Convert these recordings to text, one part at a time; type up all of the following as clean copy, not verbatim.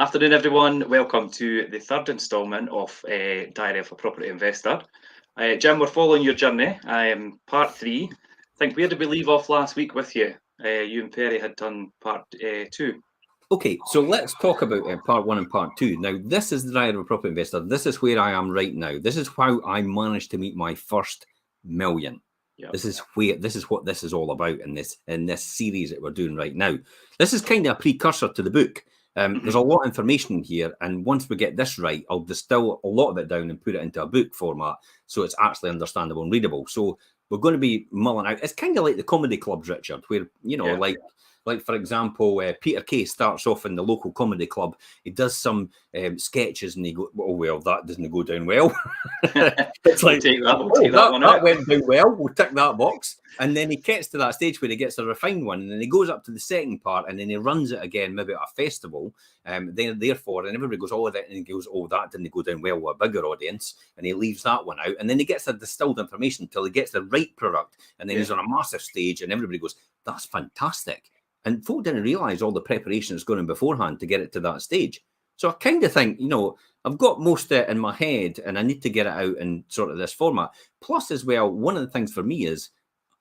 Afternoon, everyone. Welcome to the third instalment of Diary of a Property Investor. Jim, we're following your journey. Part 3. I think, where did we leave off last week with you? You and Perry had done part 2. Okay, so let's talk about part 1 and part 2. Now, this is the Diary of a Property Investor. This is where I am right now. This is how I managed to meet my first million. Yep. This is what this is all about in this series that we're doing right now. This is kind of a precursor to the book. There's a lot of information here, and once we get this right, I'll distill a lot of it down and put it into a book format so it's actually understandable and readable. So we're going to be mulling out. It's kind of like the comedy clubs, Richard, where, you know, like for example, Peter Kay starts off in the local comedy club. He does some sketches and he goes, oh, well, that doesn't go down well. It's like, that went down well. We'll tick that box. And then he gets to that stage where he gets a refined one. And then he goes up to the second part and then he runs it again, maybe at a festival. Therefore, and everybody goes, oh, that, and he goes, oh, that didn't go down well with a bigger audience. And he leaves that one out. And then he gets the distilled information until he gets the right product. And then he's on a massive stage and everybody goes, that's fantastic. And folk didn't realise all the preparation that's going on beforehand to get it to that stage. So I kind of think, you know, I've got most of it in my head and I need to get it out in sort of this format. Plus, as well, one of the things for me is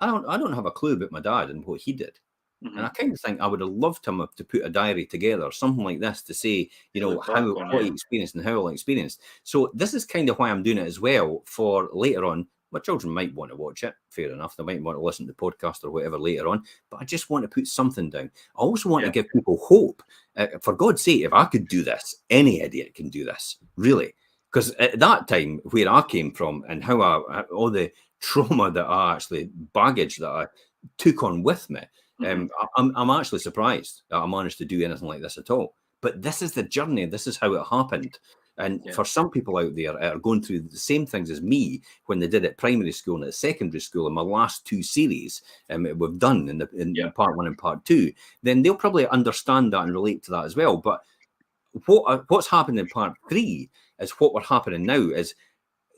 I don't have a clue about my dad and what he did. And I kind of think I would have loved him to put a diary together, something like this, to say, you know, what he experienced and how he experienced. So this is kind of why I'm doing it as well for later on. My children might want to watch it, fair enough. They might want to listen to the podcast or whatever later on, but I just want to put something down. I also want to give people hope. For God's sake, if I could do this, any idiot can do this, really. Because at that time, where I came from and how all the trauma that I actually, baggage that I took on with me, I'm actually surprised that I managed to do anything like this at all. But this is the journey. This is how it happened. And for some people out there that are going through the same things as me when they did at primary school and at secondary school in my last 2 series we've done in part 1 and part 2, then they'll probably understand that and relate to that as well. But what's happened in part 3 is what we're happening now is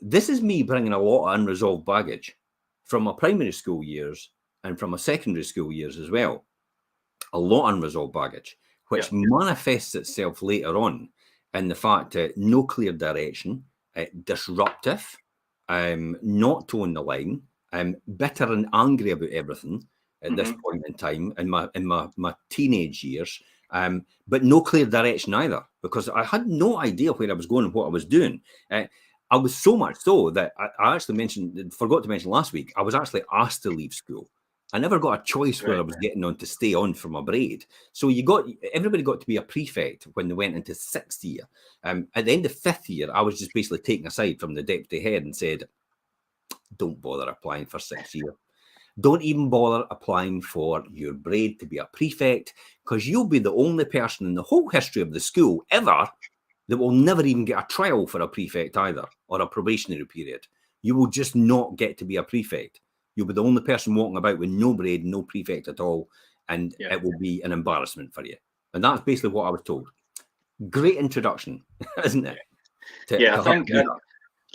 this is me bringing a lot of unresolved baggage from my primary school years and from my secondary school years as well. A lot of unresolved baggage, which manifests itself later on in the fact that no clear direction, disruptive, not towing the line, bitter and angry about everything at this point in time in my teenage years, but no clear direction either, because I had no idea where I was going and what I was doing. I was so much so that I actually forgot to mention last week, I was actually asked to leave school. I never got a choice where I was getting on to stay on for my braid. So everybody got to be a prefect when they went into 6th year. At the end of 5th year, I was just basically taken aside from the deputy head and said, don't bother applying for 6th year. Don't even bother applying for your braid to be a prefect, because you'll be the only person in the whole history of the school ever that will never even get a trial for a prefect either, or a probationary period. You will just not get to be a prefect. You'll be the only person walking about with no braid, no prefect at all, and it will be an embarrassment for you. And that's basically what I was told. Great introduction, isn't it? I think,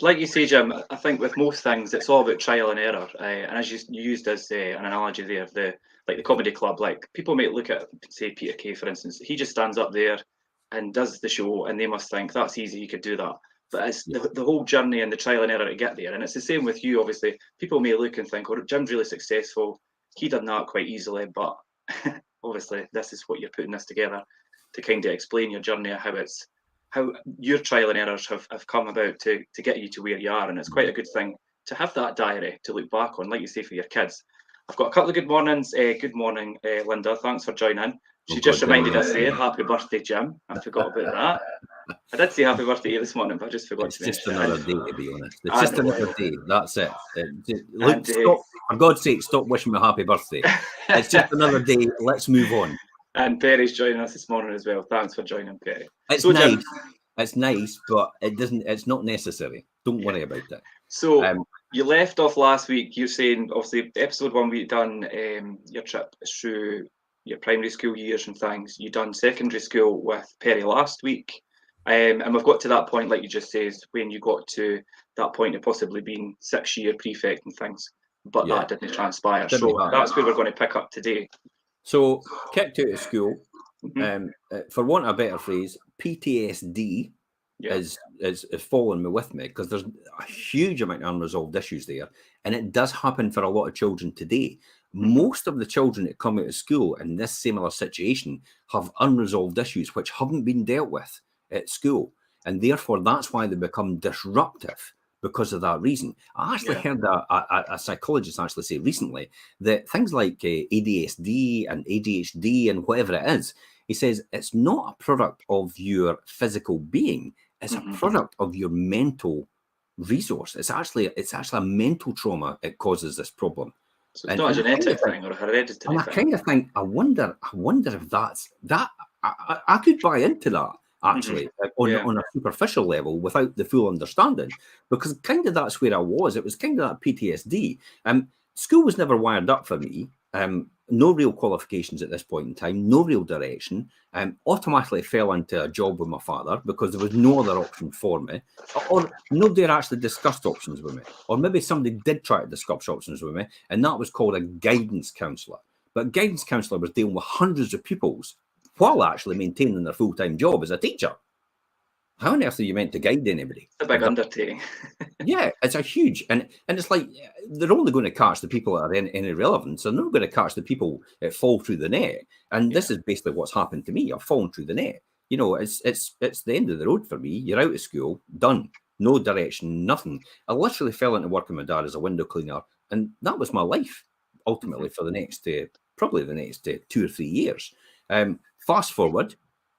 like you say, Jim, I think with most things, it's all about trial and error. And as you used as an analogy there, the comedy club, like people might look at, say, Peter Kay, for instance, he just stands up there and does the show, and they must think that's easy, you could do that. But it's the whole journey and the trial and error to get there. And it's the same with you, obviously. People may look and think, oh, Jim's really successful. He done that quite easily. But obviously, this is what you're putting this together to kind of explain your journey, how your trial and errors have come about to get you to where you are. And it's quite a good thing to have that diary to look back on, like you say, for your kids. I've got a couple of good mornings. Good morning, Linda. Thanks for joining. She just reminded us there, happy birthday, Jim. I forgot about that. I did say happy birthday to you this morning, but I just forgot to mention it. It's just another day, to be honest. It's just another day. That's it. Look, stop, for God's sake, stop wishing me happy birthday. It's just another day. Let's move on. And Perry's joining us this morning as well. Thanks for joining, Perry. It's nice. Jim, it's nice, but it's not necessary. Don't worry about it. So you left off last week. You're saying, obviously, episode 1, we've done your trip through your primary school years and things. You done secondary school with Perry last week. And we've got to that point, like you just said, when you got to that point of possibly being 6-year prefect and things, but that didn't transpire. So that's where we're going to pick up today. So kicked out of school, For want of a better phrase, PTSD is following with me, because there's a huge amount of unresolved issues there, and it does happen for a lot of children today. Most of the children that come out of school in this similar situation have unresolved issues which haven't been dealt with at school, and therefore that's why they become disruptive, because of that reason. I actually heard a psychologist actually say recently that things like ADSD and ADHD and whatever it is, he says it's not a product of your physical being, it's a product of your mental resource. It's actually a mental trauma that causes this problem. So it's not a genetic thing or a hereditary thing. I kind of think, I wonder if that's that. I could buy into that actually on a superficial level without the full understanding, because kind of that's where I was. It was kind of that PTSD. School was never wired up for me. No real qualifications at this point in time, no real direction. Automatically fell into a job with my father because there was no other option for me, or nobody had actually discussed options with me, or maybe somebody did try to discuss options with me, and that was called a guidance counsellor. But guidance counsellor was dealing with hundreds of pupils while actually maintaining their full-time job as a teacher. How on earth are you meant to guide anybody? It's a big undertaking. Yeah, it's a huge, and it's like they're only going to catch the people that are in irrelevance. They're not going to catch the people that fall through the net. And this is basically what's happened to me. I've fallen through the net. You know, it's the end of the road for me. You're out of school, done, no direction, nothing. I literally fell into work with my dad as a window cleaner, and that was my life ultimately for the next probably the next 2 or 3 years. Fast forward,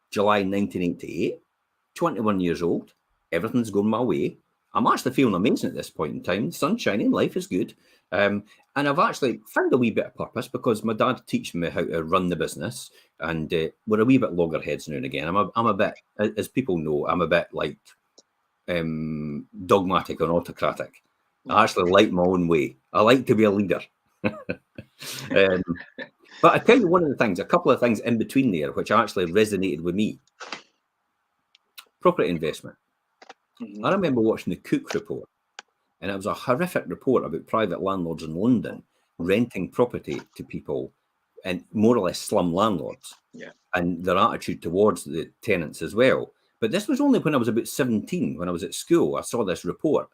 July 1988. 21 years old, everything's going my way. I'm actually feeling amazing at this point in time. The sun's shining, life is good. And I've actually found a wee bit of purpose because my dad teaches me how to run the business, and we're a wee bit loggerheads now and again. I'm a bit, as people know, I'm a bit like dogmatic and autocratic. I actually like my own way. I like to be a leader. But I tell you one of the things, a couple of things in between there, which actually resonated with me. Property investment. I remember watching the Cook report, and it was a horrific report about private landlords in London renting property to people, and more or less slum landlords, and their attitude towards the tenants as well. But this was only when I was about 17, when I was at school. I saw this report,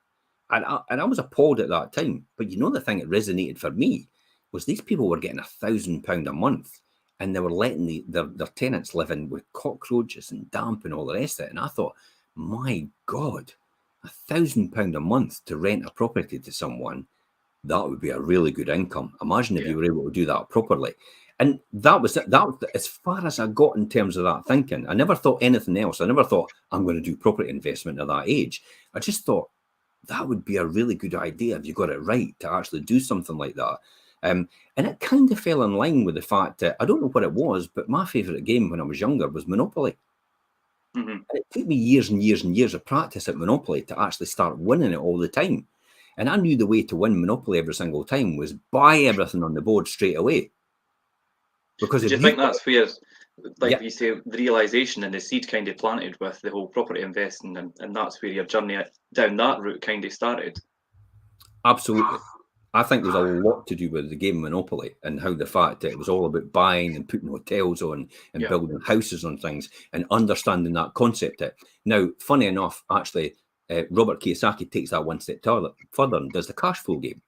and I was appalled at that time. But you know, the thing that resonated for me was these people were getting £1,000 a month, and they were letting their tenants live in with cockroaches and damp and all the rest of it. And I thought, my God, £1,000 a month to rent a property to someone, that would be a really good income. Imagine if you were able to do that properly. And that was it. That was as far as I got in terms of that thinking. I never thought anything else. I never thought I'm going to do property investment at that age. I just thought that would be a really good idea if you got it right to actually do something like that. And it kind of fell in line with the fact that I don't know what it was, but my favourite game when I was younger was Monopoly. And it took me years and years and years of practice at Monopoly to actually start winning it all the time. And I knew the way to win Monopoly every single time was buy everything on the board straight away. Because do you think that's where, like you say, the realisation and the seed kind of planted with the whole property investing, and that's where your journey down that route kind of started? Absolutely. I think there's a lot to do with the game Monopoly and how the fact that it was all about buying and putting hotels on and building houses on things and understanding that concept. Now, funny enough, actually, Robert Kiyosaki takes that one step further and does the cash flow game,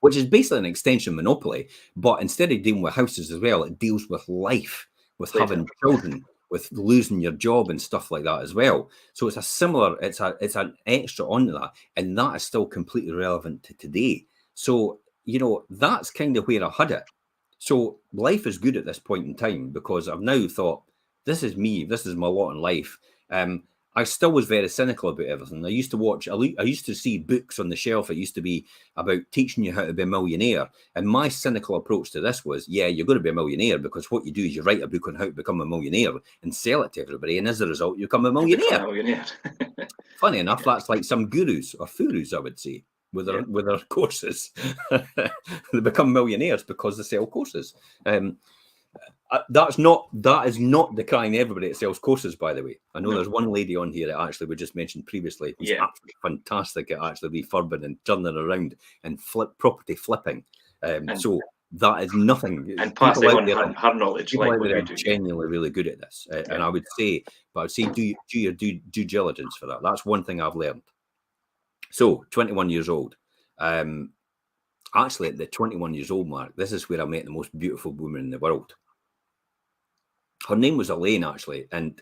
which is basically an extension of Monopoly, but instead of dealing with houses as well, it deals with life, with having children, with losing your job and stuff like that as well. So it's a similar, it's an extra onto that, and that is still completely relevant to today. So, you know, that's kind of where I had it. So life is good at this point in time because I've now thought, this is me, this is my lot in life. I still was very cynical about everything. I used to see books on the shelf. It used to be about teaching you how to be a millionaire. And my cynical approach to this was, yeah, you're going to be a millionaire because what you do is you write a book on how to become a millionaire and sell it to everybody. And as a result, you become a millionaire. Funny enough, that's like some gurus or furus, I would say. With their courses, they become millionaires because they sell courses. That is not decrying everybody that sells courses, by the way. I know there's one lady on here that actually we just mentioned previously who's absolutely fantastic at actually refurbing and turning around and property flipping. So That is nothing. And passing on her knowledge, people like out what there you are do. genuinely really good at this, and I would say do your due diligence for that. That's one thing I've learned. So, 21 years old. Actually, at the 21 years old mark, this is where I met the most beautiful woman in the world. Her name was Elaine, actually, and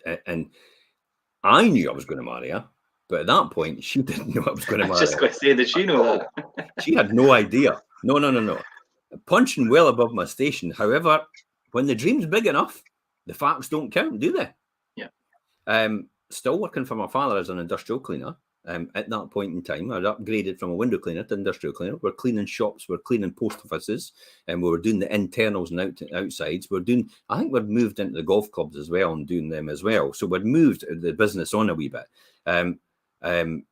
I knew I was going to marry her, but at that point, she didn't know I was going to marry her. I was just going to say, did she know that? She had no idea. No. Punching well above my station. However, when the dream's big enough, the facts don't count, do they? Yeah. Still working for my father as an industrial cleaner. At that point in time, I'd upgraded from a window cleaner to industrial cleaner. We're cleaning shops, we're cleaning post offices, and we were doing the internals and outsides. I think we'd moved into the golf clubs as well and doing them as well. So we'd moved the business on a wee bit. And there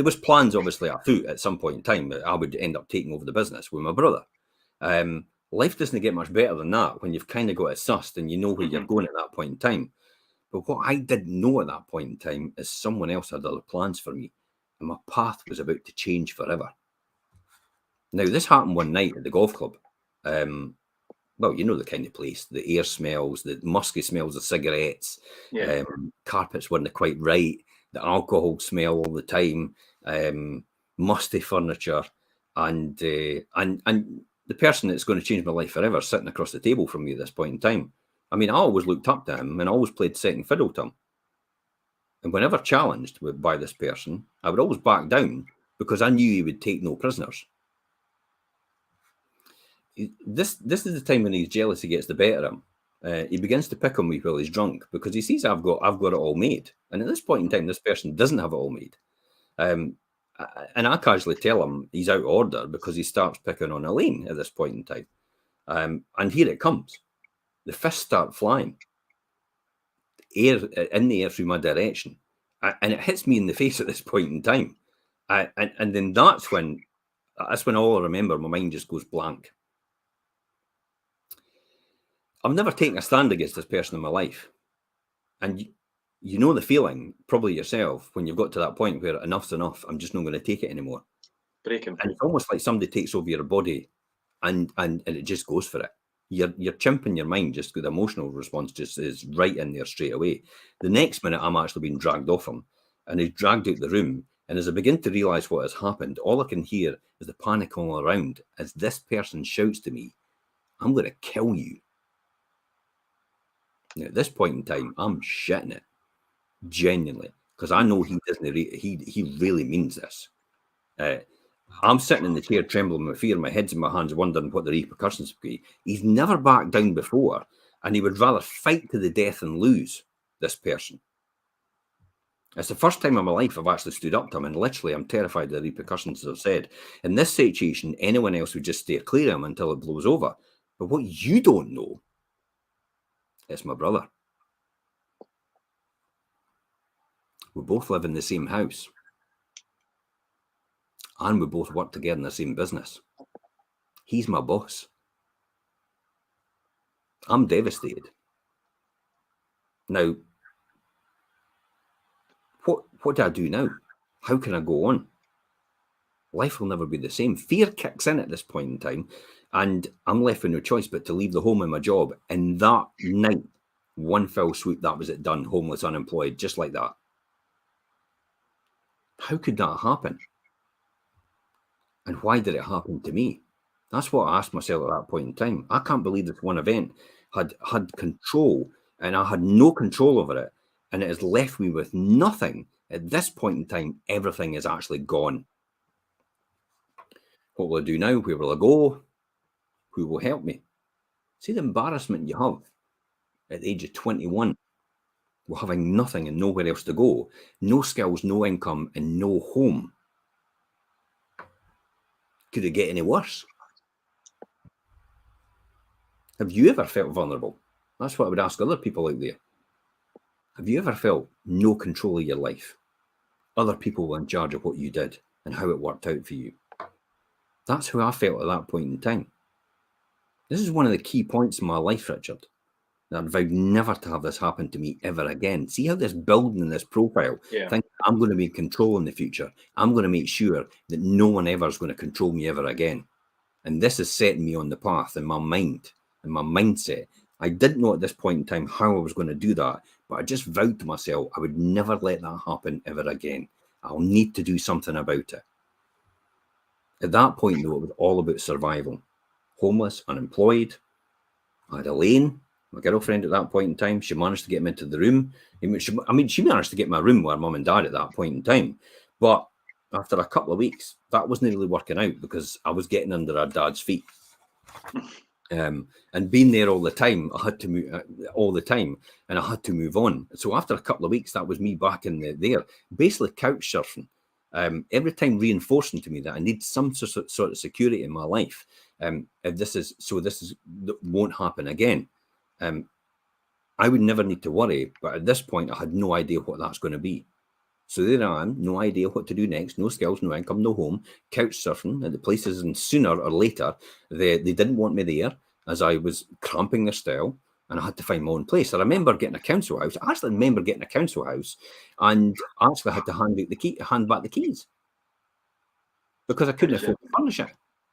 was plans, obviously, afoot at some point in time that I would end up taking over the business with my brother. Life doesn't get much better than that when you've kind of got it sussed and you know where you're going at that point in time. But what I didn't know at that point in time is someone else had other plans for me, and my path was about to change forever. Now, this happened one night at the golf club. Well, you know the kind of place, the air smells, the musky smells of cigarettes, carpets weren't quite right, the alcohol smell all the time, musty furniture, and the person that's going to change my life forever sitting across the table from me at this point in time. I mean, I always looked up to him and I always played second fiddle to him. And whenever challenged by this person, I would always back down because I knew he would take no prisoners. This is the time when his jealousy gets the better of him. He begins to pick on me while he's drunk because he sees I've got it all made. And at this point in time, this person doesn't have it all made. And I casually tell him he's out of order because he starts picking on Elaine at this point in time. And here it comes. The fists start flying in the air through my direction. And it hits me in the face at this point in time. And then that's when all I remember, my mind just goes blank. I've never taken a stand against this person in my life. And you know the feeling, probably yourself, when you've got to that point where enough's enough, I'm just not going to take it anymore. Breaking. And it's almost like somebody takes over your body and it just goes for it. Your chimp in your mind, just the emotional response just is right in there straight away. The next minute, I'm actually being dragged off him, and he's dragged out the room. And as I begin to realise what has happened, all I can hear is the panic all around as this person shouts to me, "I'm going to kill you." Now, at this point in time, I'm shitting it, genuinely, because I know he doesn't. He really means this. I'm sitting in the chair, trembling with fear, my head's in my hands, wondering what the repercussions would be. He's never backed down before, and he would rather fight to the death and lose, this person. It's the first time in my life I've actually stood up to him, and literally I'm terrified of the repercussions, as I've said. In this situation, anyone else would just steer clear of him until it blows over. But what you don't know, it's my brother. We both live in the same house. And we both work together in the same business. He's my boss. I'm devastated. Now, what do I do now? How can I go on? Life will never be the same. Fear kicks in at this point in time, and I'm left with no choice but to leave the home and my job. And that night, one fell swoop, that was it done. Homeless, unemployed, just like that. How could that happen? And why did it happen to me? That's what I asked myself at that point in time. I can't believe this one event had control, and I had no control over it. And it has left me with nothing. At this point in time, everything is actually gone. What will I do now? Where will I go? Who will help me? See the embarrassment you have at the age of 21, with having nothing and nowhere else to go, no skills, no income, and no home. Could it get any worse? Have you ever felt vulnerable? That's what I would ask other people out there. Have you ever felt no control of your life? Other people were in charge of what you did and how it worked out for you. That's how I felt at that point in time. This is one of the key points in my life, Richard, that I've vowed never to have this happen to me ever again. See how this building in this profile, think I'm going to be in control in the future. I'm going to make sure that no one ever is going to control me ever again. And this is setting me on the path in my mind and my mindset. I didn't know at this point in time how I was going to do that, but I just vowed to myself I would never let that happen ever again. I'll need to do something about it. At that point, though, it was all about survival. Homeless, unemployed. I had Elaine, my girlfriend at that point in time. She managed to get me into the room. She managed to get my room with her mum and dad at that point in time. But after a couple of weeks, that wasn't really working out because I was getting under her dad's feet. And being there all the time, I had to move all the time, and I had to move on. So after a couple of weeks, that was me back in there, basically couch surfing. Every time reinforcing to me that I need some sort of security in my life. This won't happen again. I would never need to worry, but at this point, I had no idea what that's going to be. So there I am, no idea what to do next, no skills, no income, no home, couch surfing at the places, and sooner or later, they didn't want me there as I was cramping their style, and I had to find my own place. I remember getting a council house. I actually remember getting a council house, and I actually had to hand back the keys because I couldn't afford to furnish it.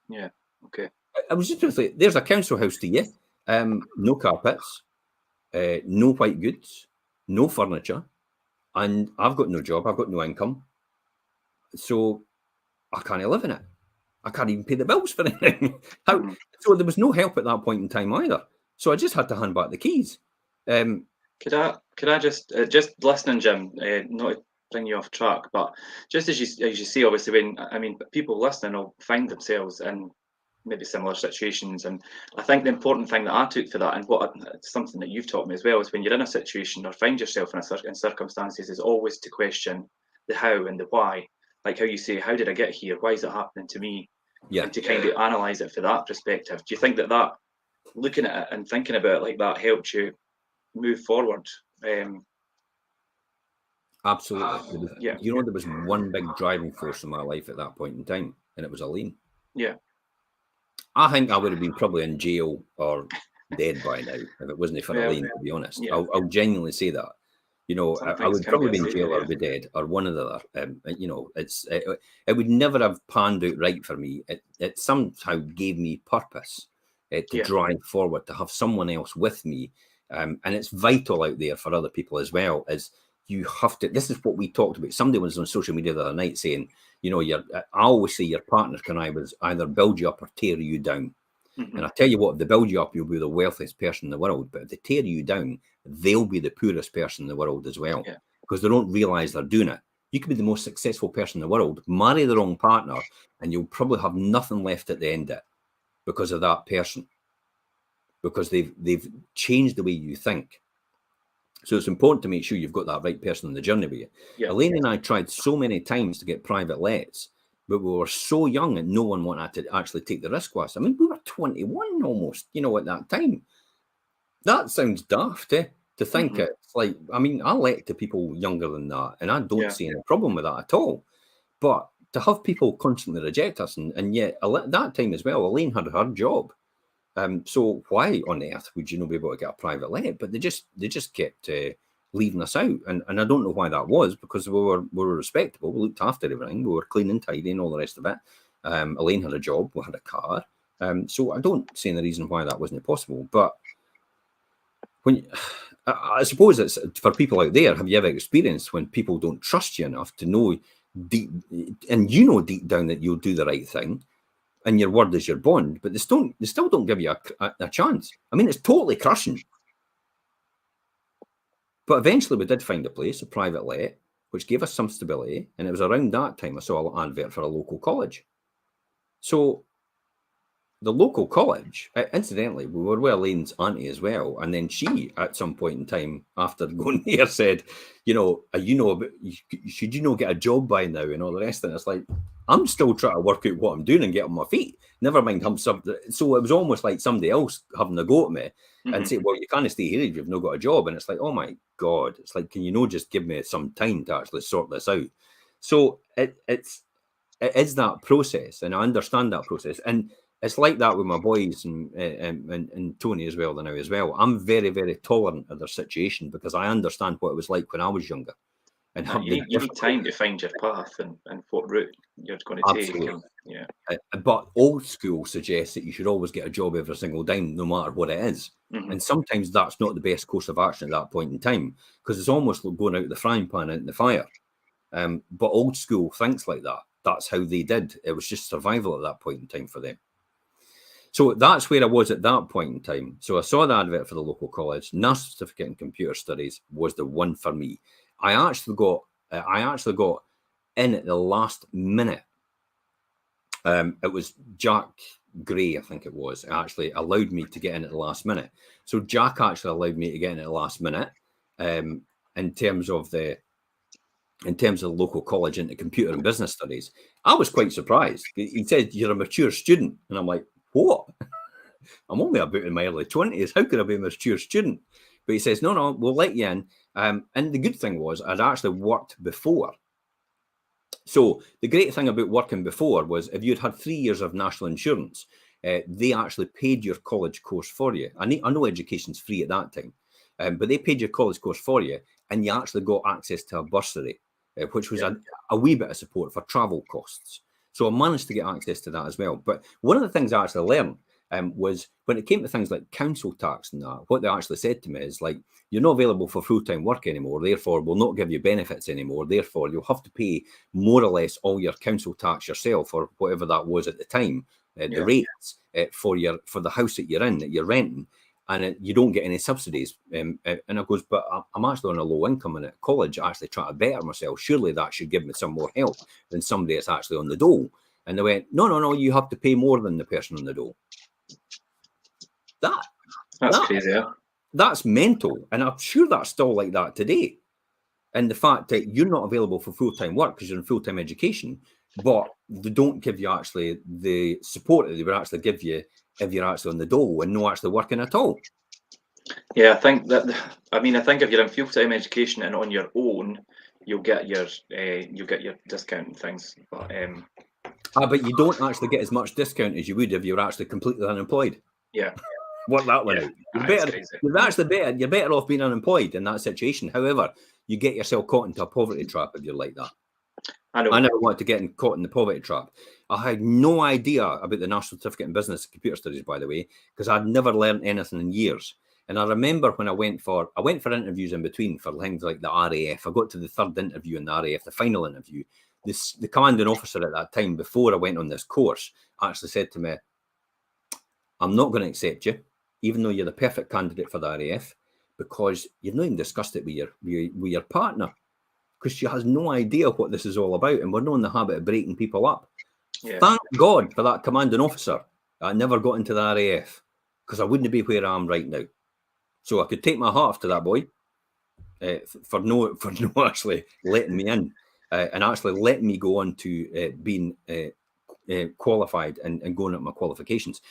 Yeah, okay. I was just like, there's a council house to you, no carpets, no white goods, no furniture. And I've got no job, I've got no income. So I can't live in it. I can't even pay the bills for anything. So there was no help at that point in time either. So I just had to hand back the keys. Could I just listening, Jim, not to bring you off track, but just as you say, obviously, people listening will find themselves in maybe similar situations, and I think the important thing that I took for that, and something that you've taught me as well, is when you're in a situation or find yourself in circumstances, is always to question the how and the why. Like how you say, how did I get here? Why is it happening to me? Yeah. And to kind of analyze it for that perspective. Do you think that looking at it and thinking about it like that helped you move forward? Absolutely. Yeah. You know, there was one big driving force in my life at that point in time, and it was Elaine. Yeah. I think I would have been probably in jail or dead by now if it wasn't for Elaine, to be honest. Yeah. I'll genuinely say that. You know, I would probably be in jail or be dead or one or the other. You know, it would never have panned out right for me. It somehow gave me purpose to drive forward, to have someone else with me. And it's vital out there for other people as well, as you have to. This is what we talked about. Somebody was on social media the other night saying, you know, I always say your partner can either build you up or tear you down. Mm-hmm. And I tell you what, if they build you up, you'll be the wealthiest person in the world. But if they tear you down, they'll be the poorest person in the world as well, because they don't realize they're doing it. You could be the most successful person in the world, marry the wrong partner, and you'll probably have nothing left at the end of it because of that person, because they've changed the way you think. So it's important to make sure you've got that right person on the journey with you. Yeah. Elaine and I tried so many times to get private lets, but we were so young and no one wanted to actually take the risk with us. I mean, we were 21 almost, you know, at that time. That sounds daft, to think it's like, I mean, I let to people younger than that, and I don't see any problem with that at all. But to have people constantly reject us, and yet at that time as well, Elaine had her job. So why on earth would you not be able to get a private let? But they just kept leaving us out, and I don't know why that was, because we were respectable. We looked after everything. We were clean and tidy and all the rest of it. Elaine had a job. We had a car. So I don't see any reason why that wasn't possible. But I suppose it's for people out there. Have you ever experienced when people don't trust you enough to know deep down that you'll do the right thing? And your word is your bond, but they still don't give you a chance. I mean, it's totally crushing. But eventually we did find a place, a private let, which gave us some stability. And it was around that time I saw an advert for a local college. So the local college, incidentally, we were with Elaine's auntie as well. And then she, at some point in time, after going there, said, should you get a job by now and all the rest of it? It's like, I'm still trying to work out what I'm doing and get on my feet. Never mind. So it was almost like somebody else having a go at me and say, well, you can't stay here if you've not got a job. And it's like, oh my God. It's like, can you just give me some time to actually sort this out? So it is that process, and I understand that process. And it's like that with my boys and Tony as well now as well. I'm very, very tolerant of their situation because I understand what it was like when I was younger. and you need time to find your path and what route you're going to take. Absolutely. Yeah. But old school suggests that you should always get a job every single time, no matter what it is. And sometimes that's not the best course of action at that point in time, because it's almost like going out the frying pan into the fire. But old school thinks like that. That's how they did. It was just survival at that point in time for them. So that's where I was at that point in time. So I saw the advert for the local college. Nurse certificate in computer studies was the one for me. I actually got in at the last minute. It was Jack Gray, I think it was, actually allowed me to get in at the last minute. So Jack actually allowed me to get in at the last minute in terms of the local college into computer and business studies. I was quite surprised. He said, "You're a mature student." And I'm like, what? I'm only about in my early 20s. How could I be a mature student? But he says, no, we'll let you in. And the good thing was I'd actually worked before. So the great thing about working before was if you'd had 3 years of national insurance, they actually paid your college course for you. I know education's free at that time, but they paid your college course for you, and you actually got access to a bursary, which was a wee bit of support for travel costs. So I managed to get access to that as well. But one of the things I actually learned was when it came to things like council tax and that, what they actually said to me is like, you're not available for full-time work anymore, therefore we'll not give you benefits anymore, therefore you'll have to pay more or less all your council tax yourself, or whatever that was at the time, the rates for the house that you're in, that you're renting, and you don't get any subsidies. And I goes, but I'm actually on a low income, and at college I actually try to better myself. Surely that should give me some more help than somebody that's actually on the dole. And they went, no, you have to pay more than the person on the dole. That's crazy. Yeah? That's mental, and I'm sure that's still like that today. And the fact that you're not available for full-time work because you're in full-time education, but they don't give you actually the support that they would actually give you if you're actually on the dole and not actually working at all. Yeah, I think if you're in full-time education and on your own, you'll get your discount and things. But you don't actually get as much discount as you would if you were actually completely unemployed. Yeah. Work that one out. You're better off being unemployed in that situation. However, you get yourself caught into a poverty trap if you're like that. I never wanted to get caught in the poverty trap. I had no idea about the National Certificate in Business and Computer Studies, by the way, because I'd never learned anything in years. And I remember when I went for interviews in between for things like the RAF. I got to the third interview in the RAF, the final interview. The commanding officer at that time, before I went on this course, actually said to me, "I'm not going to accept you, even though you're the perfect candidate for the RAF, because you've not even discussed it with your partner, because she has no idea what this is all about, and we're not in the habit of breaking people up." Yeah. Thank God for that commanding officer. I never got into the RAF, because I wouldn't be where I am right now. So I could take my hat off to that boy for no actually letting me in and actually letting me go on to being qualified and going up my qualifications.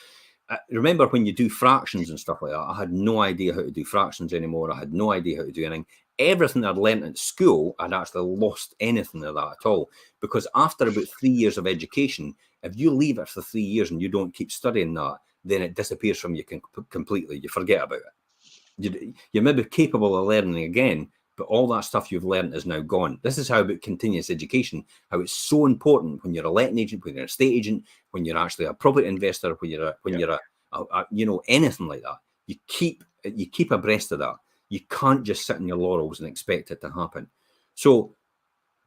Remember when you do fractions and stuff like that, I had no idea how to do fractions anymore. I had no idea how to do anything. Everything I'd learned at school, I'd actually lost anything of that at all. Because after about 3 years of education, if you leave it for 3 years and you don't keep studying that, then it disappears from you completely. You forget about it. You're maybe capable of learning again, but all that stuff you've learned is now gone. This is how about continuous education, how it's so important when you're a letting agent, when you're a estate agent, when you're actually a property investor, when you're a anything like that. You keep abreast of that. You can't just sit in your laurels and expect it to happen. So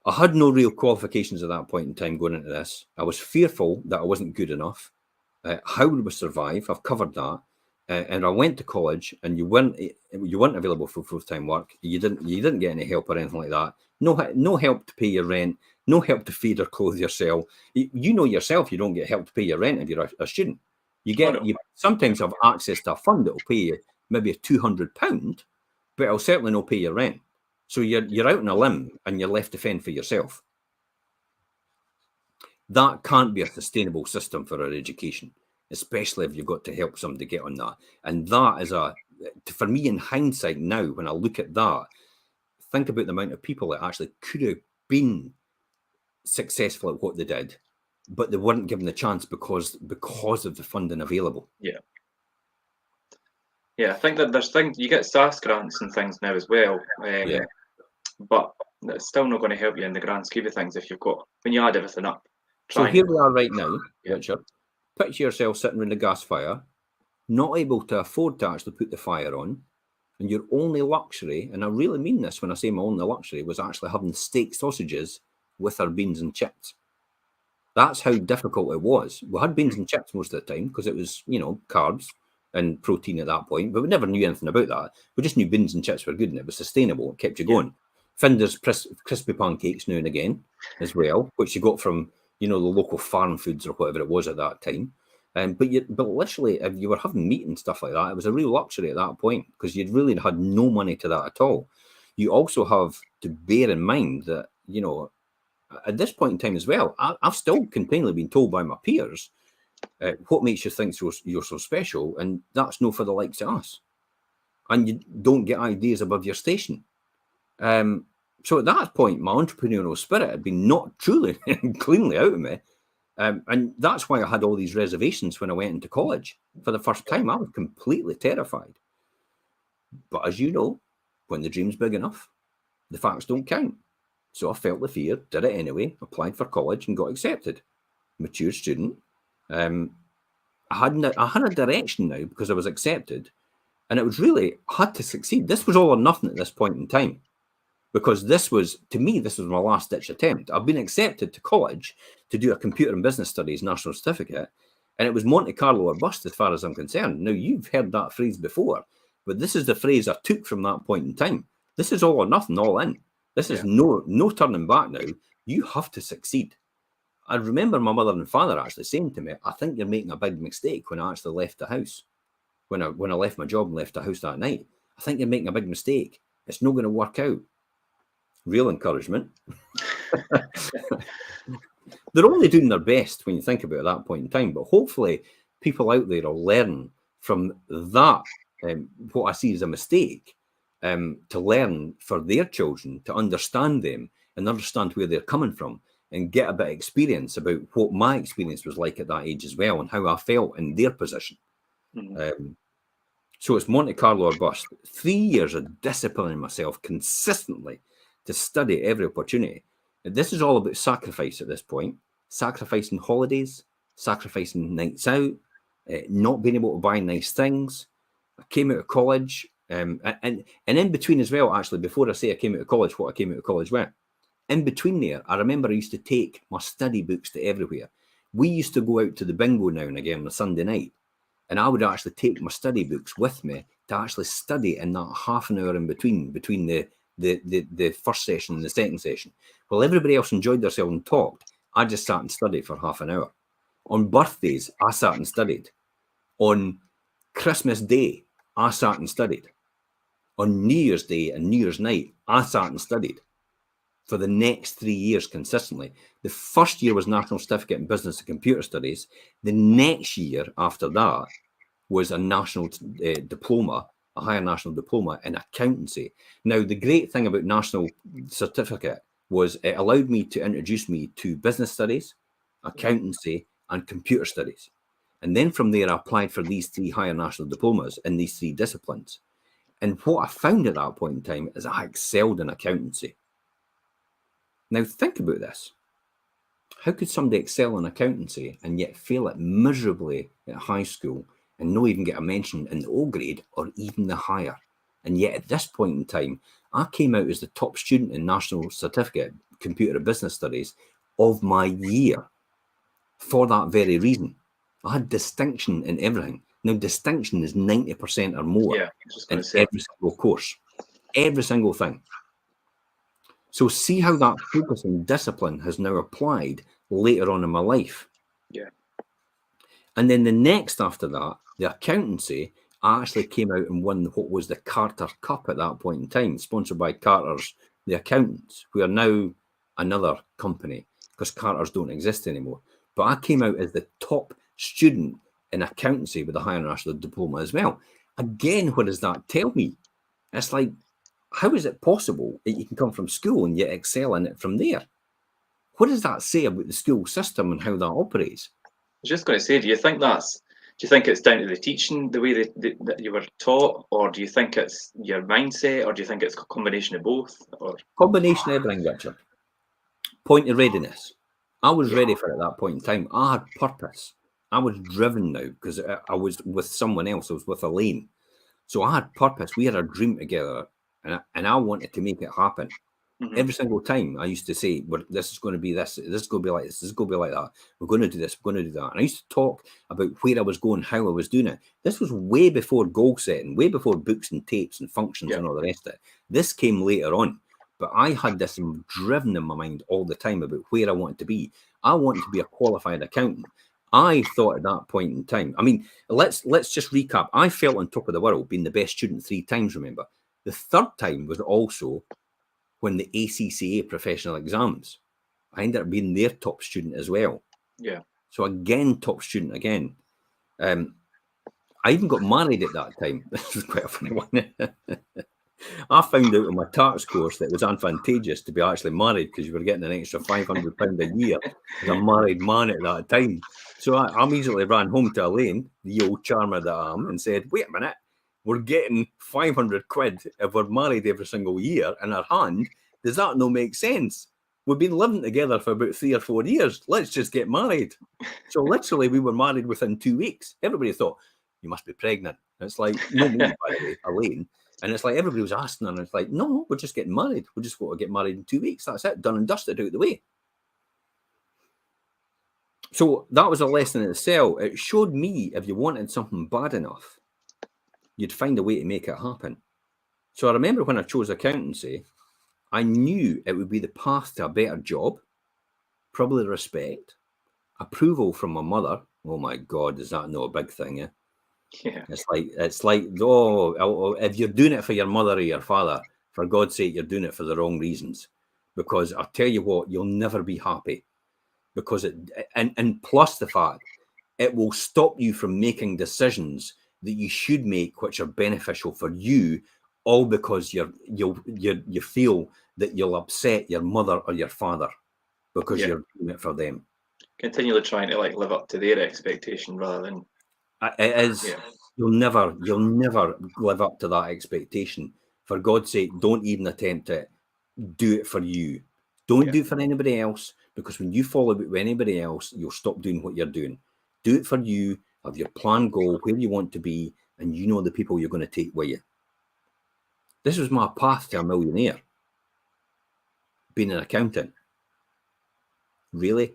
I had no real qualifications at that point in time going into this. I was fearful that I wasn't good enough. How would we survive? I've covered that. And I went to college, and you weren't available for full-time work. You didn't get any help or anything like that. No help to pay your rent. No help to feed or clothe yourself. You know yourself, you don't get help to pay your rent if you're a student. You sometimes have access to a fund that will pay you maybe £200, but it'll certainly not pay your rent. So you're out on a limb and you're left to fend for yourself. That can't be a sustainable system for our education, especially if you've got to help somebody get on that. And that is for me in hindsight now, when I look at that, think about the amount of people that actually could have been successful at what they did, but they weren't given the chance because of the funding available. Yeah. Yeah, I think that there's things, you get SAS grants and things now as well. But it's still not going to help you in the grand scheme of things if when you add everything up. So here we are right now, Richard. Picture yourself sitting around the gas fire, not able to afford to actually put the fire on, and your only luxury, and I really mean this when I say my only luxury, was actually having steak sausages with our beans and chips. That's how difficult it was. We had beans and chips most of the time because it was, carbs and protein at that point, but we never knew anything about that. We just knew beans and chips were good and it was sustainable. It kept you going. Finder's crispy pancakes now and again as well, which you got from, the local farm foods or whatever it was at that time. But literally, if you were having meat and stuff like that, it was a real luxury at that point because you'd really had no money to that at all. You also have to bear in mind that, at this point in time as well, I've still continually been told by my peers, what makes you think you're so special? And that's no for the likes of us. And you don't get ideas above your station. So at that point, my entrepreneurial spirit had been knocked truly and cleanly out of me. And that's why I had all these reservations when I went into college. For the first time, I was completely terrified. But as you know, when the dream's big enough, the facts don't count. So I felt the fear, did it anyway, applied for college and got accepted. Mature student. I had a direction now because I was accepted. And it was really, I had to succeed. This was all or nothing at this point in time. Because this was my last ditch attempt. I've been accepted to college to do a computer and business studies national certificate. And it was Monte Carlo or bust as far as I'm concerned. Now, you've heard that phrase before, but this is the phrase I took from that point in time. This is all or nothing, all in. This is no turning back now. You have to succeed. I remember my mother and father actually saying to me, I think you're making a big mistake when I actually left the house. When I left my job and left the house that night. I think you're making a big mistake. It's not going to work out. Real encouragement. They're only doing their best when you think about it at that point in time. But hopefully people out there will learn from that, what I see as a mistake, to learn for their children, to understand them and understand where they're coming from and get a bit of experience about what my experience was like at that age as well and how I felt in their position. Mm-hmm. So it's Monte Carlo or bust. 3 years of disciplining myself consistently to study every opportunity. And this is all about sacrifice at this point. Sacrificing holidays, sacrificing nights out, not being able to buy nice things. I came out of college, and in between as well, actually, before I say I came out of college, what I came out of college with, in between there, I remember I used to take my study books to everywhere. We used to go out to the bingo now and again on a Sunday night, and I would actually take my study books with me to actually study in that half an hour in between the first session and the second session. While everybody else enjoyed themselves and talked, I just sat and studied for half an hour. On birthdays, I sat and studied. On Christmas Day, I sat and studied. On New Year's Day and New Year's night, I sat and studied for the next 3 years consistently. The first year was National Certificate in Business and Computer Studies. The next year after that was a national diploma, a higher national diploma in accountancy. Now, the great thing about National Certificate was it allowed me to introduce me to business studies, accountancy, and computer studies. And then from there, I applied for these 3 higher national diplomas in these 3 disciplines. And what I found at that point in time is I excelled in accountancy. Now, think about this. How could somebody excel in accountancy and yet fail it miserably at high school and not even get a mention in the O grade or even the higher? And yet at this point in time, I came out as the top student in National Certificate Computer and Business Studies of my year for that very reason. I had distinction in everything. Now, distinction is 90% or more in every single course, every single thing. So see how that focus and discipline has now applied later on in my life. Yeah. And then the next after that, the accountancy, I actually came out and won what was the Carter Cup at that point in time, sponsored by Carter's, the accountants, who are now another company because Carter's don't exist anymore. But I came out as the top student in accountancy with a higher national diploma as well. Again, what does that tell me? It's like, how is it possible that you can come from school and yet excel in it from there? What does that say about the school system and how that operates? I was just going to say, do you think that's you think it's down to the teaching, the way that you were taught, or do you think it's your mindset, or do you think it's a combination of both? Or combination of everything, Richard. Point of readiness. I was ready for it at that point in time. I had purpose. I was driven now because I was with someone else. I was with Elaine. So I had purpose. We had a dream together, and I wanted to make it happen. Every single time I used to say, well, this is going to be this, this is going to be like this is going to be like that. We're going to do this, we're going to do that. And I used to talk about where I was going, how I was doing it. This was way before goal setting, way before books and tapes and functions and all the rest of it. This came later on. But I had this driven in my mind all the time about where I wanted to be. I wanted to be a qualified accountant. I thought at that point in time, I mean, let's just recap. I felt on top of the world, being the best student 3 times, remember. The third time was also when the ACCA professional exams. I ended up being their top student as well. Yeah. So again, top student again. I even got married at that time. This was quite a funny one. I found out in my tax course that it was advantageous to be actually married because you were getting an extra £500 a year as a married man at that time. So I immediately ran home to Elaine, the old charmer that I am, and said, wait a minute, we're getting 500 quid if we're married every single year in our hand. Does that not make sense? We've been living together for about 3 or 4 years. Let's just get married. So literally we were married within 2 weeks. Everybody thought, you must be pregnant. And it's like, no, me, by the way, Elaine. And it's like everybody was asking her, and it's like, no, we're just getting married. We're just going to get married in 2 weeks. That's it, done and dusted, out of the way. So that was a lesson in itself. It showed me if you wanted something bad enough, you'd find a way to make it happen. So I remember when I chose accountancy, I knew it would be the path to a better job, probably respect, approval from my mother. Oh my God, is that not a big thing? Eh? Yeah. It's like, oh, if you're doing it for your mother or your father, for God's sake, you're doing it for the wrong reasons. Because I'll tell you what, you'll never be happy. Because and plus the fact, it will stop you from making decisions that you should make, which are beneficial for you, all because you feel that you'll upset your mother or your father because you're doing it for them. Continually trying to live up to their expectation rather than. It is. Yeah. You'll never live up to that expectation. For God's sake, don't even attempt it. Do it for you. Don't do it for anybody else, because when you follow it with anybody else, you'll stop doing what you're doing. Do it for you. Have your plan goal, where you want to be, and you know the people you're going to take with you. This was my path to a millionaire. Being an accountant. Really?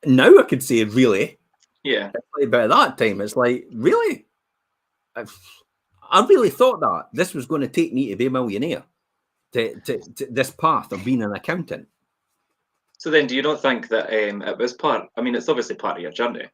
Now I could say really. Yeah. But at that time, it's like, really? I really thought that this was going to take me to be a millionaire, to this path of being an accountant. So then, do you not think that it was part? I mean, it's obviously part of your journey.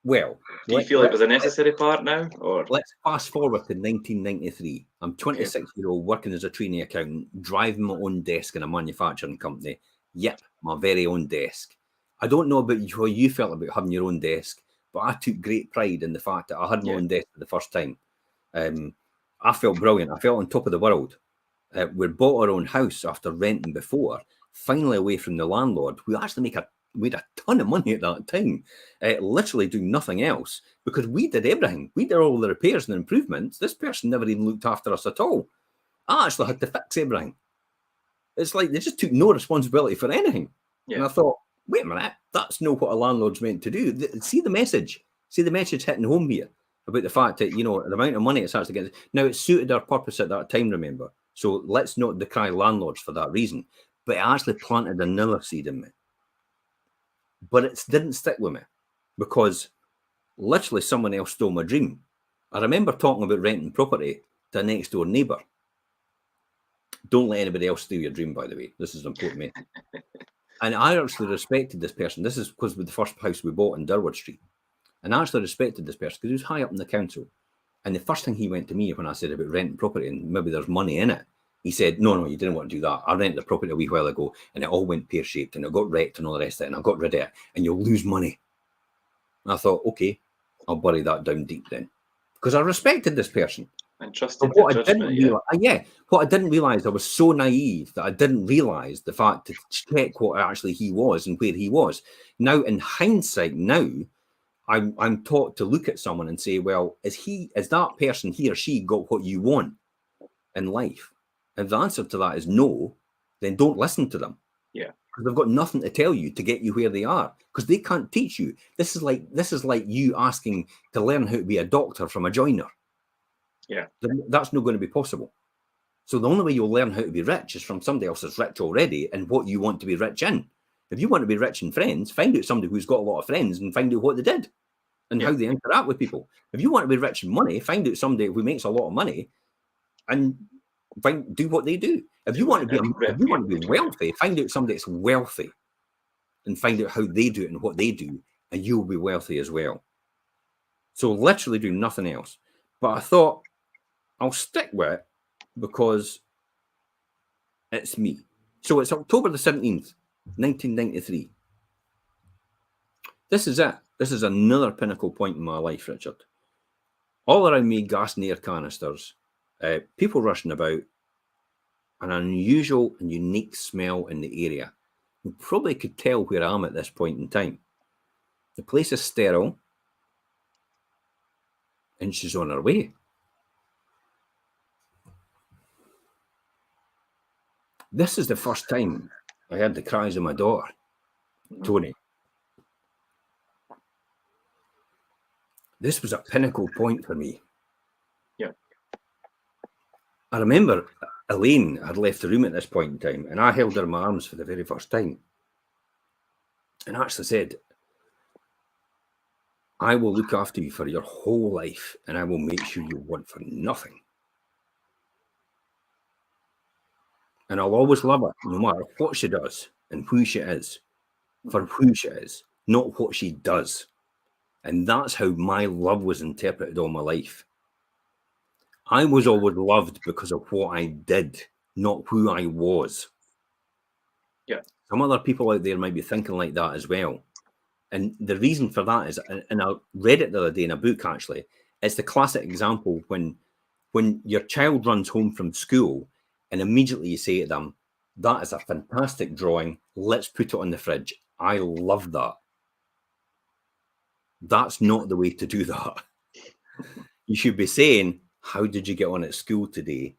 Well, do you feel it was a necessary part now? Or let's fast forward to 1993. I'm 26-year-old working as a trainee accountant, driving my own desk in a manufacturing company. Yep, my very own desk. I don't know about how you felt about having your own desk, but I took great pride in the fact that I had my own desk for the first time. I felt brilliant. I felt on top of the world. We bought our own house after renting before, finally away from the landlord. We actually made a ton of money at that time, literally doing nothing else, because we did everything. We did all the repairs and improvements. This person never even looked after us at all. I actually had to fix everything. It's like they just took no responsibility for anything. Yeah. And I thought, wait a minute, that's not what a landlord's meant to do. See the message hitting home here about the fact that, the amount of money it's actually getting. Now, it suited our purpose at that time, remember. So let's not decry landlords for that reason. But it actually planted another seed in me. But it didn't stick with me because literally someone else stole my dream. I remember talking about renting property to a next door neighbour. Don't let anybody else steal your dream, by the way. This is important, mate. And I actually respected this person. This is because with the first house we bought in Durwood Street. And I actually respected this person because he was high up in the council. And the first thing he went to me when I said about renting property and maybe there's money in it, he said, no, you didn't want to do that. I rented the property a wee while ago and it all went pear-shaped and it got wrecked and all the rest of it and I got rid of it and you'll lose money. And I thought, okay, I'll bury that down deep then. Because I respected this person. And trusted what I didn't realise, I was so naive that I didn't realise the fact to check what actually he was and where he was. Now, in hindsight, now, I'm taught to look at someone and say, well, is that person, he or she, got what you want in life? If the answer to that is no, then don't listen to them. Yeah. Because they've got nothing to tell you to get you where they are, because they can't teach you. This is like you asking to learn how to be a doctor from a joiner. Yeah. That's not going to be possible. So the only way you'll learn how to be rich is from somebody else that's rich already and what you want to be rich in. If you want to be rich in friends, find out somebody who's got a lot of friends and find out what they did and how they interact with people. If you want to be rich in money, find out somebody who makes a lot of money and do what they do. If you want to be wealthy, find out somebody that's wealthy and find out how they do it and what they do, and you'll be wealthy as well. So literally do nothing else. But I thought I'll stick with it because it's me. So it's October the 17th, 1993. This is it. This is another pinnacle point in my life, Richard. All around me, gas and air canisters, people rushing about, an unusual and unique smell in the area. You probably could tell where I am at this point in time. The place is sterile, and she's on her way. This is the first time I heard the cries of my daughter, Tony. This was a pinnacle point for me. Yeah. I remember Elaine had left the room at this point in time, and I held her in my arms for the very first time. And actually said, I will look after you for your whole life, and I will make sure you want for nothing. And I'll always love her, no matter what she does and who she is, for who she is, not what she does. And that's how my love was interpreted all my life. I was always loved because of what I did, not who I was. Yeah. Some other people out there might be thinking like that as well. And the reason for that is, and I read it the other day in a book, actually, it's the classic example when your child runs home from school and immediately you say to them, that is a fantastic drawing, let's put it on the fridge. I love that. That's not the way to do that. You should be saying, how did you get on at school today?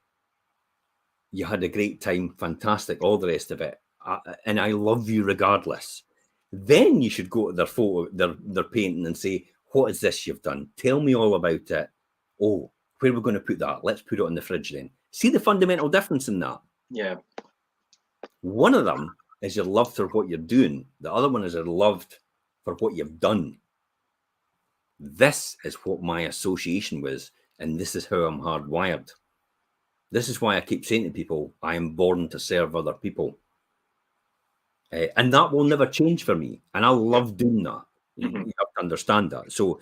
You had a great time, fantastic, all the rest of it. And I love you regardless. Then you should go to their photo, their painting and say, what is this you've done? Tell me all about it. Oh, where are we going to put that? Let's put it on the fridge then. See the fundamental difference in that? Yeah. One of them is your love for what you're doing. The other one is your love for what you've done. This is what my association was, and this is how I'm hardwired. This is why I keep saying to people, I am born to serve other people. And that will never change for me. And I love doing that. You have to understand that. So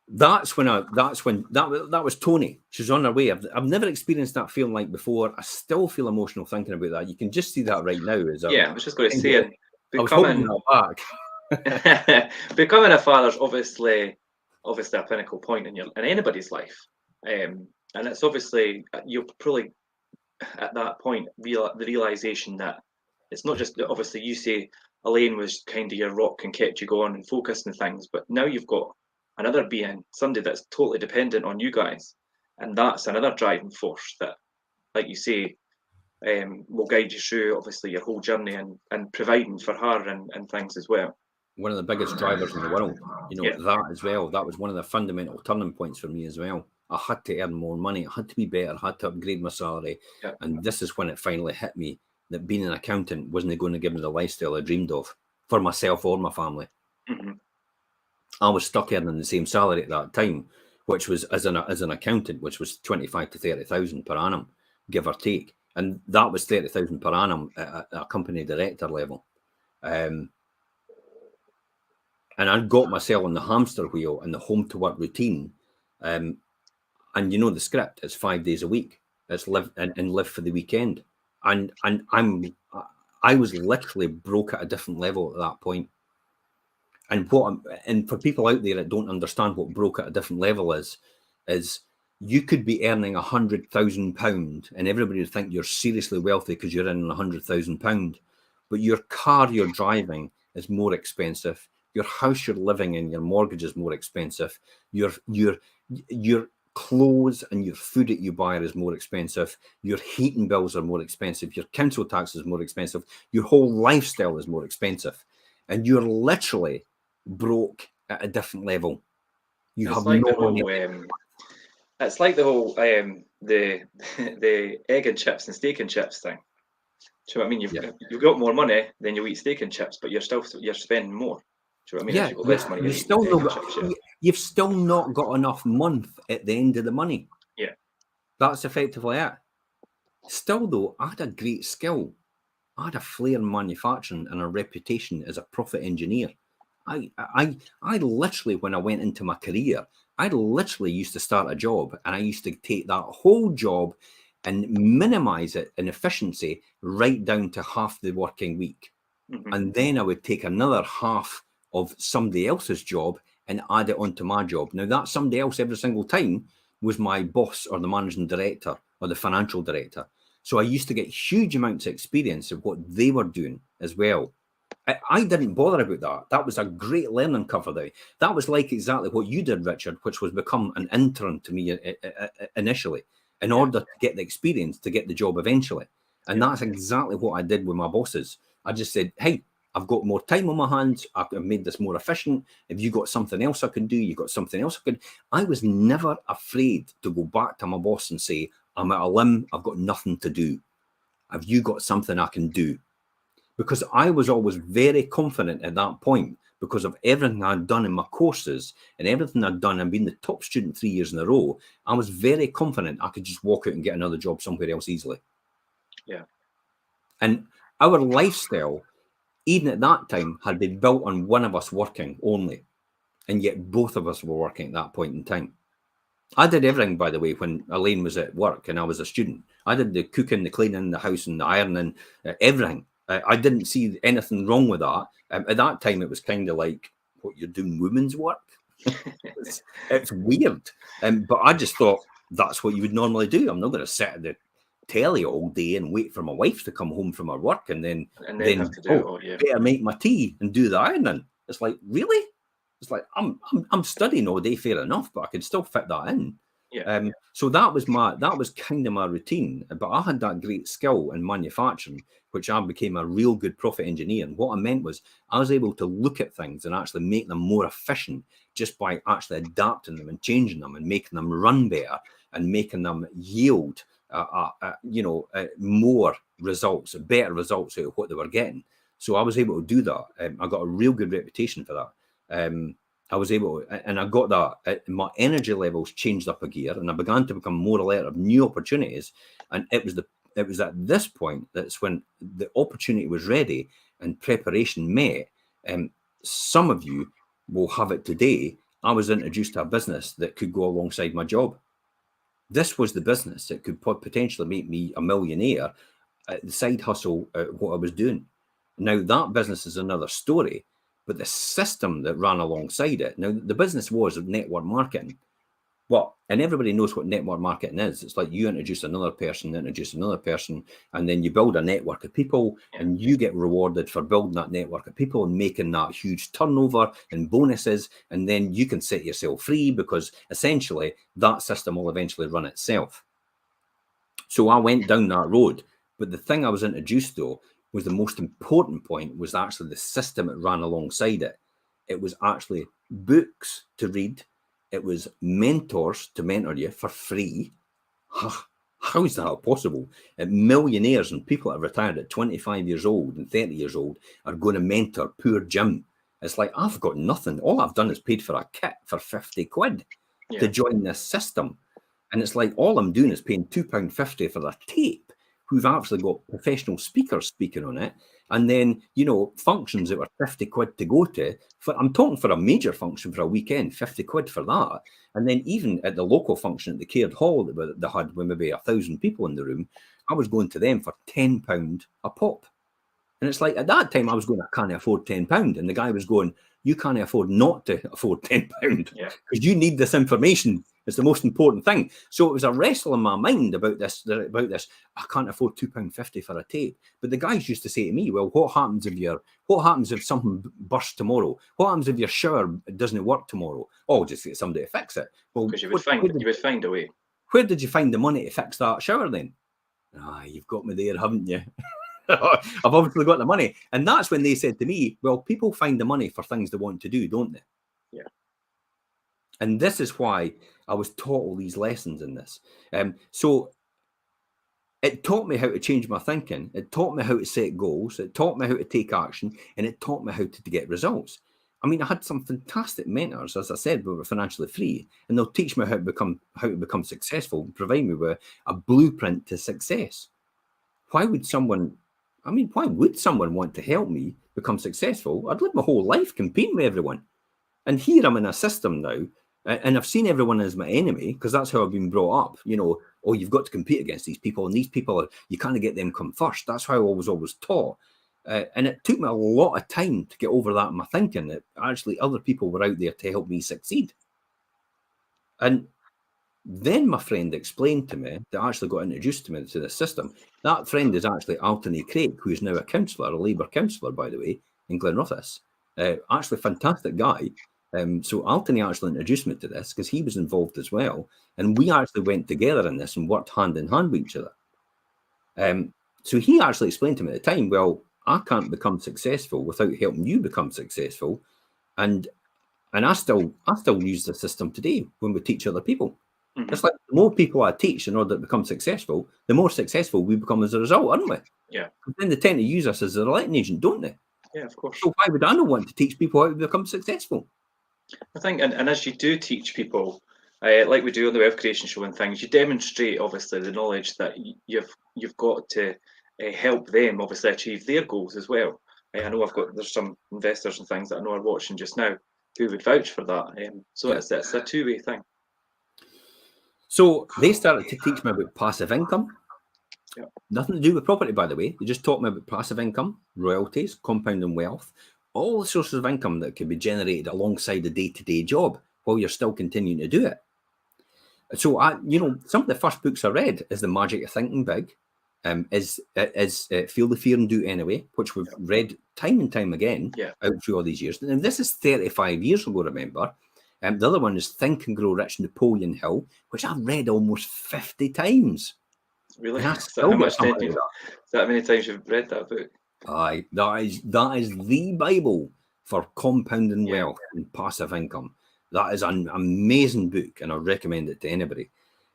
that was Tony. She's on her way. I've never experienced that feeling like before. I still feel emotional thinking about that. You can just see that right now. I was just going to say it. Becoming a father is obviously a pinnacle point in anybody's life. And it's obviously, you'll probably at that point the realization that it's not just that obviously you say Elaine was kind of your rock and kept you going and focused and things, but now you've got another being, somebody that's totally dependent on you guys. And that's another driving force that, like you say, will guide you through obviously your whole journey and providing for her and things as well. One of the biggest drivers in the world, that as well. That was one of the fundamental turning points for me as well. I had to earn more money. I had to be better. I had to upgrade my salary. Yeah. And this is when it finally hit me that being an accountant wasn't going to give me the lifestyle I dreamed of for myself or my family. Mm-hmm. I was stuck earning the same salary at that time, which was as an accountant, which was 25 to 30,000 per annum, give or take. And that was 30,000 per annum at a company director level. And I got myself on the hamster wheel and the home to work routine. And you know the script, it's 5 days a week. It's live and live for the weekend. And I was literally broke at a different level at that point. And for people out there that don't understand what broke at a different level is you could be earning £100,000 and everybody would think you're seriously wealthy because you're earning £100,000, but your car you're driving is more expensive. your house you're living in, your mortgage is more expensive, your clothes and your food that you buy is more expensive, your heating bills are more expensive, your council tax is more expensive, your whole lifestyle is more expensive, and you're literally broke at a different level. You It's have like no the money. whole, it's like the whole the egg and chips and steak and chips thing. Do you know what I mean? You've got more money, then you eat steak and chips, but you're spending more. Do you know what I mean? If you've got less money, you're eating egg and chips. You've still not got enough month at the end of the money. Yeah. That's effectively it. Still though, I had a great skill. I had a flair in manufacturing and a reputation as a profit engineer. I literally, when I went into my career, I literally used to start a job and I used to take that whole job and minimize it in efficiency right down to half the working week. Mm-hmm. And then I would take another half of somebody else's job and add it onto my job. Now, that somebody else every single time was my boss or the managing director or the financial director. So I used to get huge amounts of experience of what they were doing as well. I didn't bother about that. That was a great learning curve there. That was like exactly what you did, Richard, which was become an intern to me initially in order to get the experience to get the job eventually. And that's exactly what I did with my bosses. I just said, hey, I've got more time on my hands. I've made this more efficient. If you got something else I can do, you got something else I could. I was never afraid to go back to my boss and say, I'm at a limb. I've got nothing to do. Have you got something I can do? Because I was always very confident at that point because of everything I'd done in my courses and everything I'd done and been the top student 3 years in a row. I was very confident I could just walk out and get another job somewhere else easily. Yeah. And our lifestyle, even at that time, had been built on one of us working only. And yet both of us were working at that point in time. I did everything, by the way, when Elaine was at work and I was a student. I did the cooking, the cleaning, the house and the ironing, everything. I didn't see anything wrong with that. At that time, it was kind of like, what, you're doing women's work? it's weird. But I just thought that's what you would normally do. I'm not going to sit at the telly all day and wait for my wife to come home from her work and then have to do better make my tea and do the ironing. It's like, really? It's like, I'm studying all day, fair enough, but I can still fit that in. So that was kind of my routine. But I had that great skill in manufacturing, which I became a real good profit engineer. And what I meant was I was able to look at things and actually make them more efficient just by actually adapting them and changing them and making them run better and making them yield more results, better results out of what they were getting. So I was able to do that. I got a real good reputation for that. I was able to, and I got that. My energy levels changed up a gear, and I began to become more alert of new opportunities. And it was at this point that's when the opportunity was ready and preparation met. Some of you will have it today. I was introduced to a business that could go alongside my job. This was the business that could potentially make me a millionaire at the side hustle, what I was doing. Now, that business is another story, but the system that ran alongside it. Now, the business was network marketing. Well, and everybody knows what network marketing is. It's like you introduce another person, and then you build a network of people, and you get rewarded for building that network of people and making that huge turnover and bonuses, and then you can set yourself free because essentially that system will eventually run itself. So I went down that road, but the thing I was introduced to was the most important point was actually the system that ran alongside it. It was actually books to read. It was mentors to mentor you for free. How is that possible? Millionaires and people that have retired at 25 years old and 30 years old are going to mentor poor Jim. It's like, I've got nothing. All I've done is paid for a kit for 50 quid to join this system. And it's like, all I'm doing is paying £2.50 for a tape who've actually got professional speakers speaking on it. And then, functions that were 50 quid to go to. I'm talking for a major function for a weekend, 50 quid for that. And then even at the local function at the Caird Hall that they had with maybe 1,000 people in the room, I was going to them for £10 a pop. And it's like, at that time, I was going, I can't afford £10. And the guy was going, you can't afford not to afford £10 because you need this information. It's the most important thing. So it was a wrestle in my mind about this. I can't afford £2.50 for a tape. But the guys used to say to me, well, what happens if something bursts tomorrow? What happens if your shower doesn't work tomorrow? Oh, just get somebody to fix it. Well, because you would find a way. Where did you find the money to fix that shower then? You've got me there, haven't you? I've obviously got the money. And that's when they said to me, well, people find the money for things they want to do, don't they? Yeah. And this is why I was taught all these lessons in this. So it taught me how to change my thinking. It taught me how to set goals. It taught me how to take action. And it taught me how to get results. I mean, I had some fantastic mentors, as I said, we were financially free, and they'll teach me how to become successful and provide me with a blueprint to success. Why would someone want to help me become successful? I'd lived my whole life competing with everyone. And here I'm in a system now, and I've seen everyone as my enemy because that's how I've been brought up. You know, oh, you've got to compete against these people, and these people, you can't get them come first. That's how I was always taught. And it took me a lot of time to get over that in my thinking, that actually other people were out there to help me succeed. And then my friend explained to me, that actually got introduced to me to this system. That friend is actually Anthony Craig, who is now a counsellor, a Labour counsellor, by the way, in Glenrothes. Actually, fantastic guy. So Anthony actually introduced me to this because he was involved as well. And we actually went together in this and worked hand in hand with each other. So he actually explained to me at the time, well, I can't become successful without helping you become successful. And I still use the system today when we teach other people. Mm-hmm. It's like the more people I teach in order to become successful, the more successful we become as a result, aren't we? Yeah. Then they tend to use us as a letting agent, don't they? Yeah, of course. So why would I not want to teach people how to become successful? I think, and as you do teach people, like we do on the Wealth Creation Show and things, you demonstrate obviously the knowledge that you've got to help them obviously achieve their goals as well. I know there's some investors and things that I know are watching just now who would vouch for that. So yeah. It's a two-way thing. So they started to teach me about passive income. Yeah. Nothing to do with property, by the way. They just taught me about passive income, royalties, compounding wealth, all the sources of income that can be generated alongside a day-to-day job while you're still continuing to do it. So, some of the first books I read is The Magic of Thinking Big, is Feel the Fear and Do It Anyway, which we've read time and time again out through all these years. And this is 35 years ago, remember. The other one is Think and Grow Rich, Napoleon Hill, which I've read almost 50 times. Really? Is that many times you've read that book? Aye, that is the Bible for compounding wealth and passive income. That is an amazing book, and I recommend it to anybody.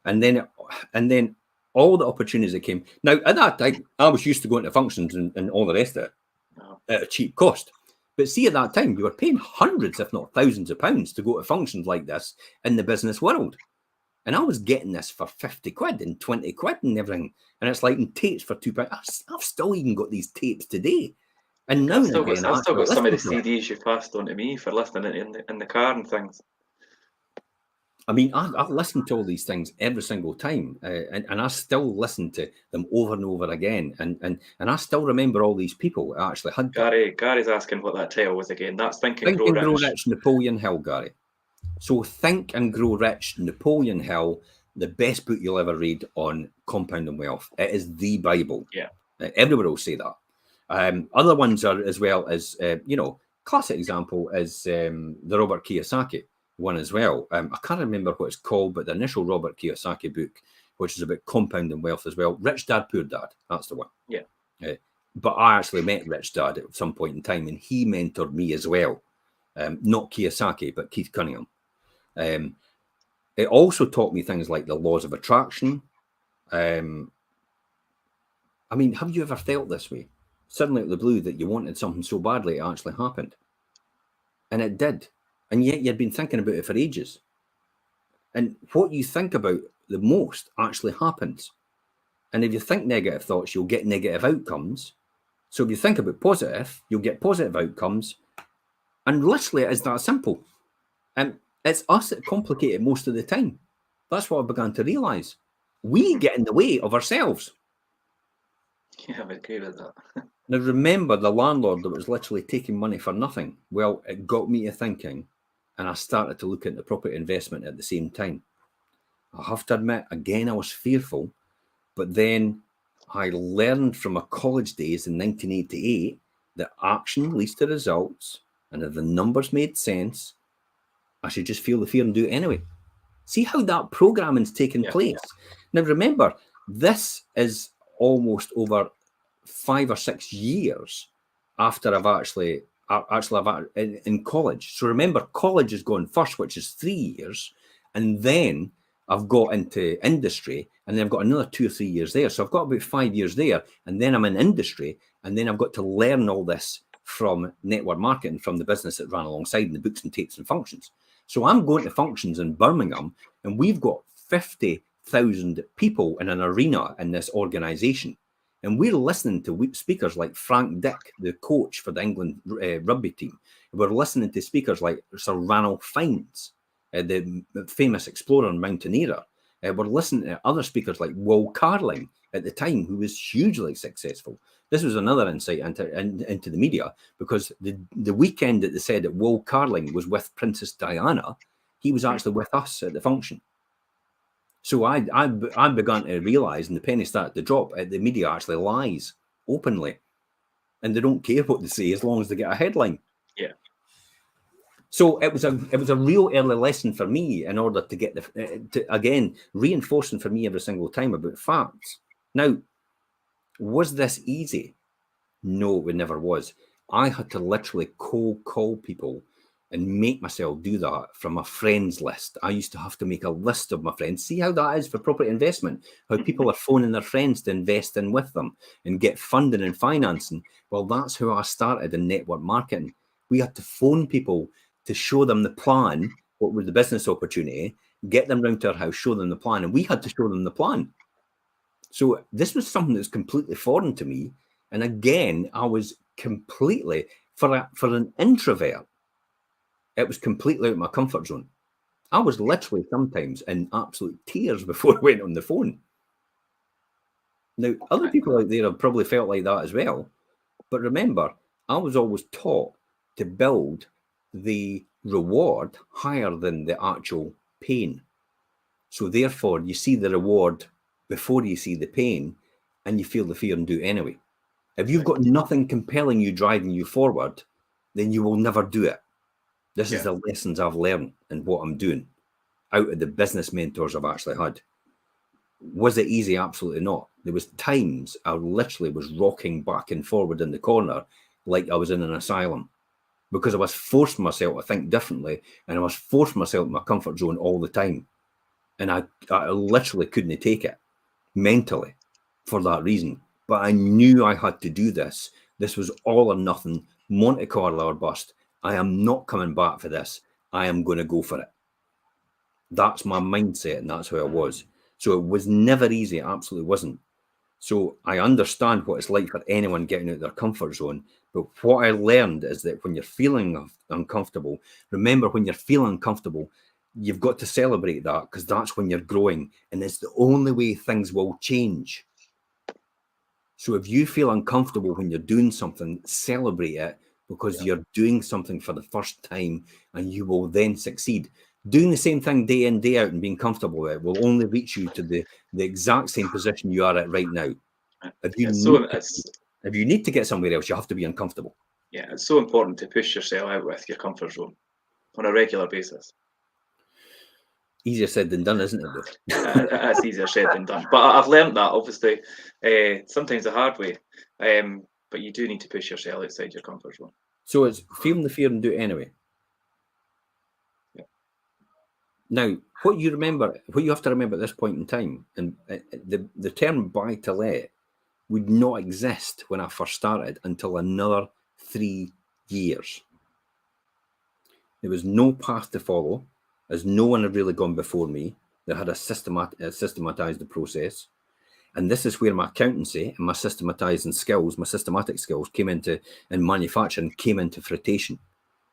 And then all the opportunities that came. Now, at that time, I was used to going to functions and all the rest of it at a cheap cost. But see, at that time, you were paying hundreds, if not thousands of pounds to go to functions like this in the business world. And I was getting this for 50 quid and 20 quid and everything. And it's like in tapes for £2. I've still even got these tapes today. And now I've still got some of the CDs you passed on to me for listening in the car and things. I mean, I've listened to all these things every single time, and I still listen to them over and over again, and I still remember all these people that actually had. Gary's asking what that title was again. That's Think and Grow Rich, Napoleon Hill, Gary. So Think and Grow Rich, Napoleon Hill, the best book you'll ever read on compounding wealth. It is the Bible. Yeah, everybody will say that. Other ones are as well as classic example is the Robert Kiyosaki one as well. I can't remember what it's called, but the initial Robert Kiyosaki book, which is about compounding wealth as well. Rich Dad, Poor Dad. That's the one. Yeah. But I actually met Rich Dad at some point in time, and he mentored me as well. Not Kiyosaki, but Keith Cunningham. It also taught me things like the laws of attraction. I mean, have you ever felt this way? Suddenly out of the blue that you wanted something so badly it actually happened. And it did. And yet you'd been thinking about it for ages. And what you think about the most actually happens. And if you think negative thoughts, you'll get negative outcomes. So if you think about positive, you'll get positive outcomes. And literally it is that simple. And it's us that complicate it most of the time. That's what I began to realise. We get in the way of ourselves. Yeah, I agree with that. Now, remember the landlord that was literally taking money for nothing. Well, it got me to thinking, and I started to look into property investment at the same time. I have to admit, again, I was fearful, but then I learned from my college days in 1988 that action leads to results, and if the numbers made sense, I should just feel the fear and do it anyway. See how that programming's taken place. Now, remember, this is almost over 5 or 6 years after I've actually in college. So remember, college is going first, which is 3 years, and then I've got into industry, and then I've got another 2 or 3 years there. So I've got about 5 years there, and then I'm in industry, and then I've got to learn all this from network marketing, from the business that ran alongside in the books and tapes and functions. So I'm going to functions in Birmingham, and we've got 50,000 people in an arena in this organization. And we're listening to speakers like Frank Dick, the coach for the England rugby team. We're listening to speakers like Sir Ranulph Fiennes, the famous explorer and mountaineer. We're listening to other speakers like Will Carling at the time, who was hugely successful. This was another insight into the media, because the weekend that they said that Will Carling was with Princess Diana, he was actually with us at the function. So I began to realise, and the penny started to drop, the media actually lies openly, and they don't care what they say as long as they get a headline. Yeah. So it was a real early lesson for me, in order to get again reinforcing for me every single time about facts. Now, was this easy? No, it never was. I had to literally cold call people and make myself do that from a friends list. I used to have to make a list of my friends. See how that is for property investment, how people are phoning their friends to invest in with them and get funding and financing. Well, that's how I started in network marketing. We had to phone people to show them the plan, what was the business opportunity, get them round to our house, show them the plan, and we had to show them the plan. So this was something that's completely foreign to me. And again, I was completely, for an introvert, it was completely out of my comfort zone. I was literally sometimes in absolute tears before I went on the phone. Now, other people out there have probably felt like that as well. But remember, I was always taught to build the reward higher than the actual pain. So therefore, you see the reward before you see the pain, and you feel the fear and do it anyway. If you've got nothing compelling you, driving you forward, then you will never do it. This is the lessons I've learned and what I'm doing out of the business mentors I've actually had. Was it easy? Absolutely not. There was times I literally was rocking back and forward in the corner like I was in an asylum, because I was forcing myself to think differently, and I was forcing myself in my comfort zone all the time. And I literally couldn't take it mentally for that reason. But I knew I had to do this. This was all or nothing, Monte Carlo or bust. I am not coming back for this. I am going to go for it. That's my mindset, and that's how I was. So it was never easy. It absolutely wasn't. So I understand what it's like for anyone getting out of their comfort zone. But what I learned is that when you're feeling uncomfortable, remember, when you're feeling uncomfortable, you've got to celebrate that, because that's when you're growing, and it's the only way things will change. So if you feel uncomfortable when you're doing something, celebrate it, because you're doing something for the first time, and you will then succeed. Doing the same thing day in, day out and being comfortable with it will only reach you to the exact same position you are at right now. If you need to get somewhere else, you have to be uncomfortable. Yeah, it's so important to push yourself out with your comfort zone on a regular basis. Easier said than done, isn't it, though? It's easier said than done. But I've learned that, obviously, sometimes the hard way. But you do need to push yourself outside your comfort zone. So it's feeling the fear and do it anyway. Yeah. Now, what you have to remember at this point in time, and the term buy to let would not exist when I first started until another 3 years. There was no path to follow, as no one had really gone before me that had systematized the process. And this is where my accountancy and my systematic skills came into, and manufacturing came into fruition.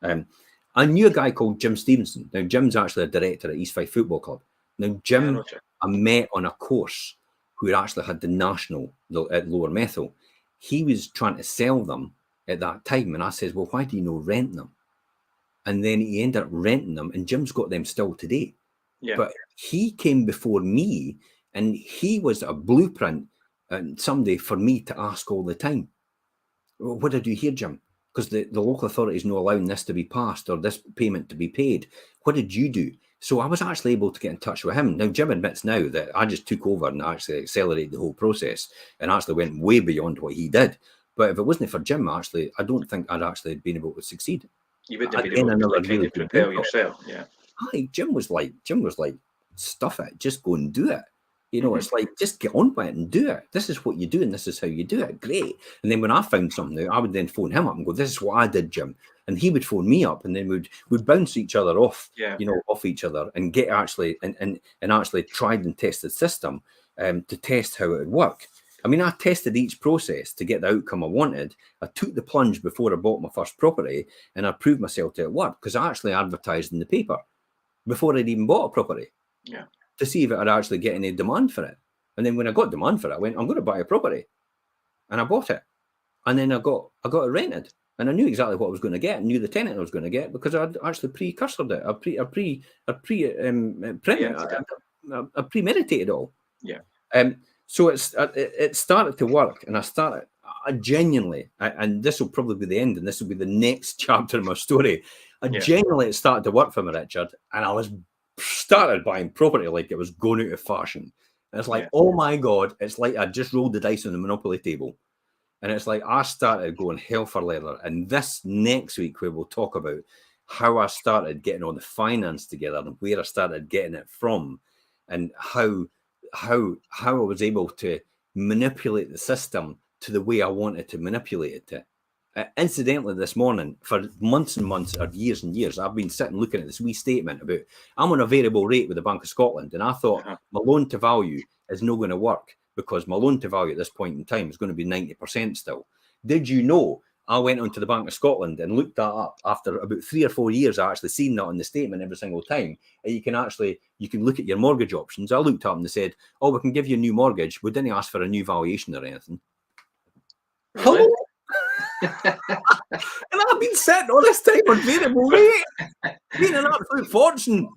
I knew a guy called Jim Stevenson. Now, Jim's actually a director at East Fife Football Club. Now, Jim, I met on a course who actually had the national at Lower Methil. he was trying to sell them at that time. And I says, well, why do you no rent them? And then he ended up renting them, and Jim's got them still today. Yeah. But he came before me, and he was a blueprint and somebody for me to ask all the time, well, what did you hear, Jim? Because the local authority is not allowing this to be passed or this payment to be paid. What did you do? So I was actually able to get in touch with him. Now, Jim admits now that I just took over and actually accelerated the whole process and actually went way beyond what he did. But if it wasn't for Jim, actually, I don't think I'd actually been able to succeed. You wouldn't have been able to kind of propel yourself. Yeah. Hi, Jim was like, stuff it, just go and do it. You know, it's like, just get on with it and do it. This is what you do, and this is how you do it. Great. And then when I found something out, I would then phone him up and go, this is what I did, Jim. And he would phone me up, and then we'd bounce each other off, off each other, and get actually and actually tried and tested system to test how it would work. I mean, I tested each process to get the outcome I wanted. I took the plunge before I bought my first property, and I proved myself to it work, because I actually advertised in the paper before I'd even bought a property. Yeah. To see if it would actually get any demand for it. And then when I got demand for it, I went, I'm going to buy a property. And I bought it. And then I got it rented. And I knew exactly what I was going to get. I knew the tenant I was going to get, because I'd actually pre-cursored it. I premeditated it all. Yeah. So it started to work, and I genuinely, and this will probably be the end, and this will be the next chapter of my story. Genuinely, it started to work for me, Richard, and I started buying property like it was going out of fashion. And it's like, oh my God, it's like I just rolled the dice on the Monopoly table. And it's like I started going hell for leather. And this next week, we will talk about how I started getting all the finance together and where I started getting it from, and how I was able to manipulate the system to the way I wanted to manipulate it to. Incidentally, this morning, for months and months or years and years, I've been sitting looking at this wee statement about I'm on a variable rate with the Bank of Scotland, and I thought my loan to value is not going to work, because my loan to value at this point in time is going to be 90% still. Did you know I went onto the Bank of Scotland and looked that up after about 3 or 4 years? I actually seen that on the statement every single time. And you can look at your mortgage options. I looked up and they said, oh, we can give you a new mortgage. We didn't ask for a new valuation or anything. Really? Hello? And I've been sitting all this time on variable rate, being an absolute fortune.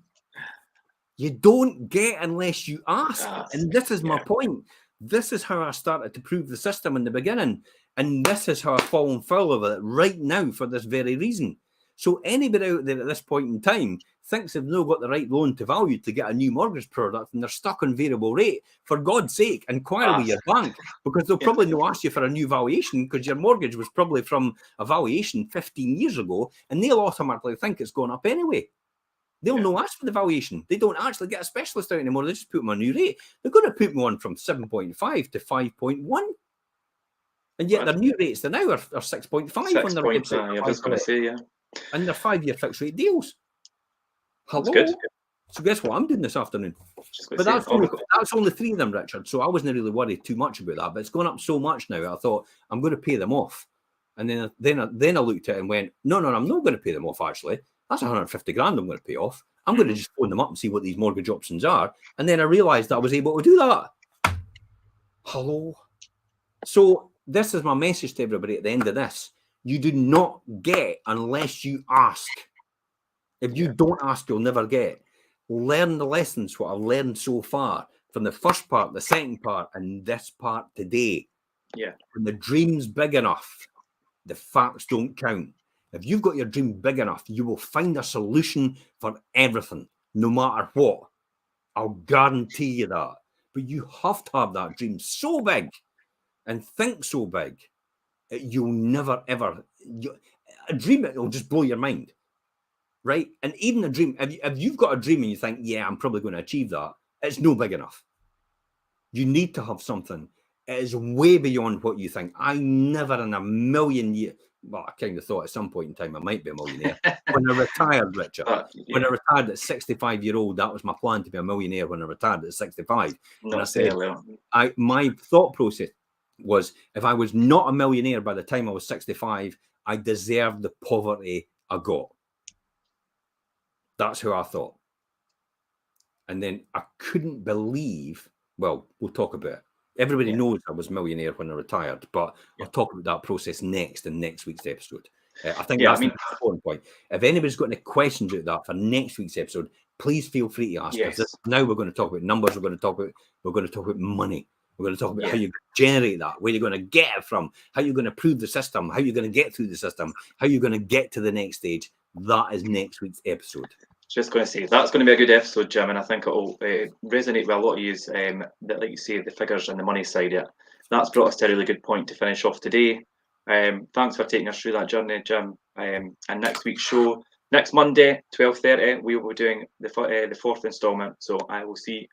You don't get unless you ask. And this is my point. This is how I started to prove the system in the beginning. And this is how I've fallen foul of it right now for this very reason. So anybody out there at this point in time thinks they've not got the right loan to value to get a new mortgage product, and they're stuck on variable rate, for God's sake, inquire with your bank, because they'll probably not ask you for a new valuation, because your mortgage was probably from a valuation 15 years ago, and they'll automatically think it's gone up anyway. They'll not ask for the valuation. They don't actually get a specialist out anymore. They just put them on a new rate. They're going to put me on from 7.5 to 5.1. And yet their new rates now are 6.5 on their website. I was going to say, and they're 5-year fixed rate deals. Hello. Good. So guess what I'm doing this afternoon? But that's only 3 of them, Richard. So I wasn't really worried too much about that. But it's gone up so much now. I thought I'm going to pay them off. And then I looked at it and went, no, I'm not going to pay them off. Actually, that's 150 grand I'm going to pay off. I'm going to just phone them up and see what these mortgage options are. And then I realised that I was able to do that. Hello. So this is my message to everybody at the end of this. You do not get unless you ask. If you don't ask, you'll never get. Learn the lessons, what I've learned so far, from the first part, the second part, and this part today. Yeah. When the dream's big enough, the facts don't count. If you've got your dream big enough, you will find a solution for everything, no matter what. I'll guarantee you that. But you have to have that dream so big and think so big that you'll never, ever... a dream that will just blow your mind, right? And even a dream, if you've got a dream and you think, yeah, I'm probably going to achieve that, it's no big enough. You need to have something. It is way beyond what you think. I never in a million years... Well, I kind of thought at some point in time I might be a millionaire. When I retired, Richard, when I retired at 65-year-old, that was my plan, to be a millionaire when I retired at 65. And I said, my thought process was, if I was not a millionaire by the time I was 65, I deserved the poverty I got. That's who I thought. And then I couldn't believe, well, we'll talk about it. Everybody knows I was millionaire when I retired, but I'll talk about that process next in next week's episode. I think that's an important point. If anybody's got any questions about that for next week's episode, please feel free to ask. Because now we're going to talk about numbers. We're going to talk about money. We're going to talk about how you generate that, where you're going to get it from, how you're going to prove the system, how you're going to get through the system, how you're going to get to the next stage. That is next week's episode. Just going to say that's going to be a good episode, Jim, and I think it'll resonate with a lot of you. That, like you say, the figures and the money side. That's brought us to a really good point to finish off today. Thanks for taking us through that journey, Jim. And next week's show, next Monday, 12:30, we will be doing the fourth instalment. So I will see